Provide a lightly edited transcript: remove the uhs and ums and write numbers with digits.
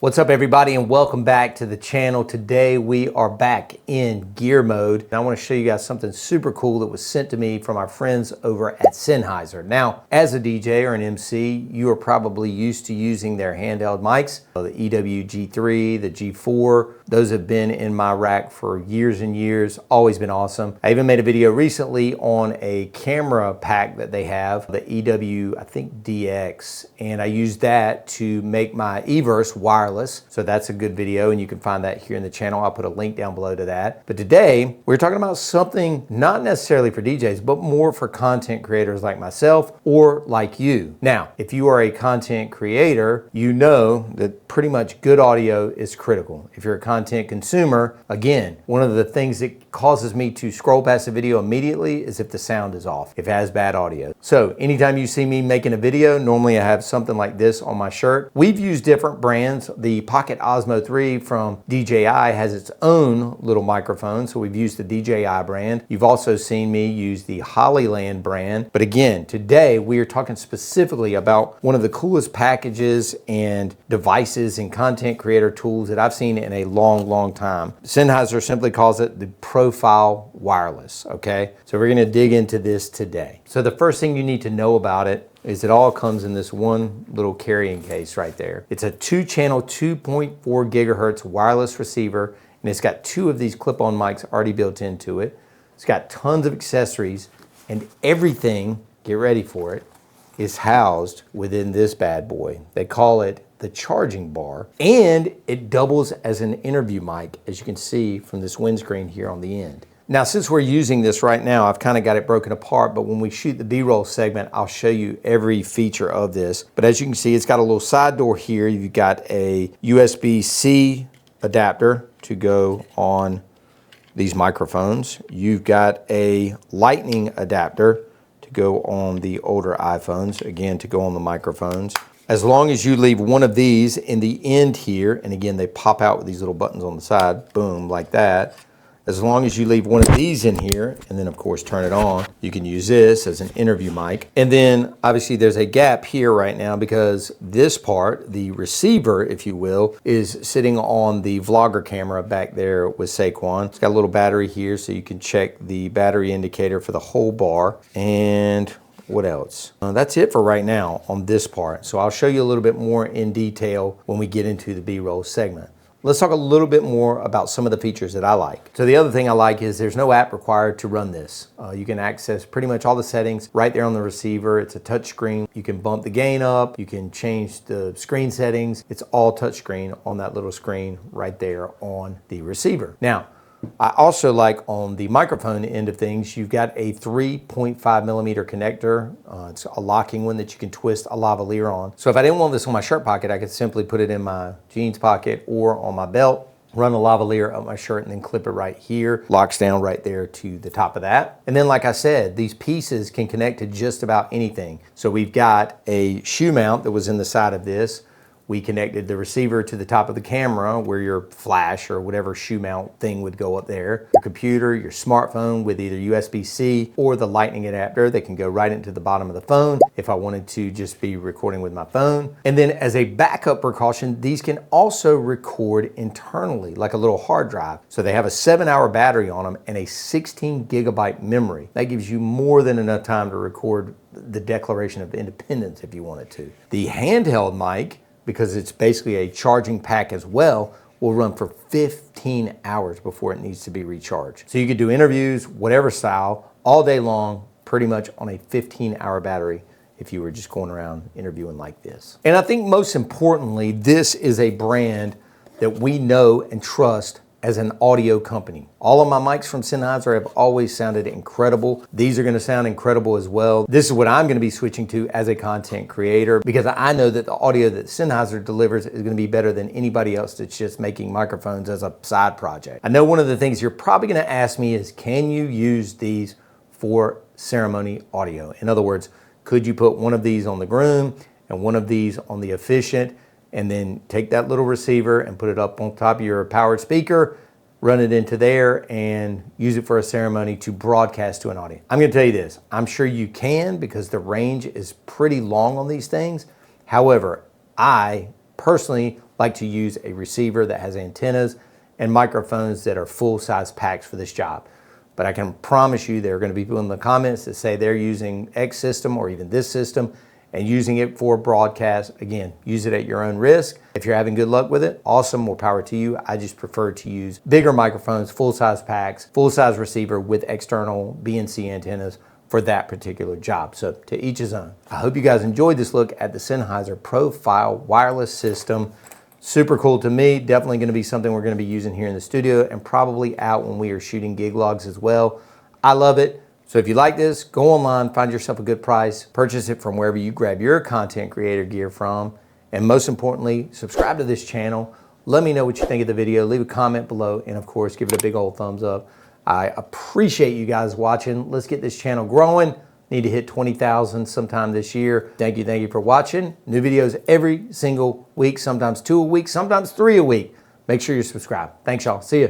What's up everybody and welcome back to the channel. Today we are back in gear mode and I want to show you guys something super cool that was sent to me from our friends over at Sennheiser. Now, as a DJ or an MC, you are probably used to using their handheld mics. The EW G3, the G4, those have been in my rack for years and years, always been awesome. I even made a video recently on a camera pack that they have, the EW, I think DX, and I used that to make my Everse wireless. So that's a good video and you can find that here in the channel. I'll put a link down below to that. But today we're talking about something not necessarily for DJs, but more for content creators like myself or like you. Now, if you are a content creator, you know that pretty much good audio is critical. If you're a content consumer, again, one of the things that causes me to scroll past a video immediately is if the sound is off, if it has bad audio. So anytime you see me making a video, normally I have something like this on my shirt. We've used different brands. The Pocket Osmo 3 from DJI has its own little microphone, so we've used the DJI brand. You've also seen me use the Hollyland brand. But again, today we are talking specifically about one of the coolest packages and devices and content creator tools that I've seen in a long time. Sennheiser simply calls it the Profile Wireless, okay? So we're gonna dig into this today. So the first thing you need to know about it is it all comes in this one little carrying case right there. It's a 2-channel, 2.4 gigahertz wireless receiver, and it's got 2 of these clip-on mics already built into it. It's got tons of accessories, and everything, get ready for it, is housed within this bad boy. They call it the charging bar, and it doubles as an interview mic, as you can see from this windscreen here on the end. Now, since we're using this right now, I've kind of got it broken apart, but when we shoot the B-roll segment, I'll show you every feature of this. But as you can see, it's got a little side door here. You've got a USB-C adapter to go on these microphones. You've got a lightning adapter to go on the older iPhones, again, to go on the microphones. As long as you leave one of these in the end here, and again, they pop out with these little buttons on the side, boom, like that. As long as you leave one of these in here, and then of course turn it on, you can use this as an interview mic. And then obviously there's a gap here right now because this part, the receiver, if you will, is sitting on the vlogger camera back there with Saquon. It's got a little battery here so you can check the battery indicator for the whole bar. And what else? That's it for right now on this part. So I'll show you a little bit more in detail when we get into the B-roll segment. Let's talk a little bit more about some of the features that I like. So the other thing I like is there's no app required to run this. You can access pretty much all the settings right there on the receiver. It's a touch screen. You can bump the gain up. You can change the screen settings. It's all touch screen on that little screen right there on the receiver. Now, I also like on the microphone end of things, you've got a 3.5 millimeter connector. It's a locking one that you can twist a lavalier on. So if I didn't want this on my shirt pocket, I could simply put it in my jeans pocket or on my belt, run a lavalier up my shirt and then clip it right here. Locks down right there to the top of that. And then like I said, these pieces can connect to just about anything. So we've got a shoe mount that was in the side of this. We connected the receiver to the top of the camera where your flash or whatever shoe mount thing would go up there. Your computer, your smartphone with either USB-C or the lightning adapter that can go right into the bottom of the phone if I wanted to just be recording with my phone. And then as a backup precaution, these can also record internally like a little hard drive. So they have a 7-hour battery on them and a 16 gigabyte memory. That gives you more than enough time to record the Declaration of Independence if you wanted to. The handheld mic, because it's basically a charging pack as well, will run for 15 hours before it needs to be recharged. So you could do interviews, whatever style, all day long, pretty much on a 15-hour battery if you were just going around interviewing like this. And I think most importantly, this is a brand that we know and trust as an audio company. All of my mics from Sennheiser have always sounded incredible. These are gonna sound incredible as well. This is what I'm gonna be switching to as a content creator because I know that the audio that Sennheiser delivers is gonna be better than anybody else that's just making microphones as a side project. I know one of the things you're probably gonna ask me is, can you use these for ceremony audio? In other words, could you put one of these on the groom and one of these on the efficient and then take that little receiver and put it up on top of your powered speaker, run it into there and use it for a ceremony to broadcast to an audience? I'm gonna tell you this, I'm sure you can because the range is pretty long on these things. However, I personally like to use a receiver that has antennas and microphones that are full-size packs for this job. But I can promise you there are going to be people in the comments that say they're using X system or even this system and using it for broadcast. Again, use it at your own risk. If you're having good luck with it, awesome, more power to you. I just prefer to use bigger microphones, full-size packs, full-size receiver with external BNC antennas for that particular job. So to each his own. I hope you guys enjoyed this look at the Sennheiser Profile Wireless system. Super cool to me. Definitely going to be something we're going to be using here in the studio and probably out when we are shooting gig logs as well. I love it. So if you like this, go online, find yourself a good price, purchase it from wherever you grab your content creator gear from, and most importantly, subscribe to this channel. Let me know what you think of the video. Leave a comment below, and of course, give it a big old thumbs up. I appreciate you guys watching. Let's get this channel growing. Need to hit 20,000 sometime this year. Thank you for watching. New videos every single week, sometimes 2 a week, sometimes 3 a week. Make sure you're subscribed. Thanks, y'all. See ya.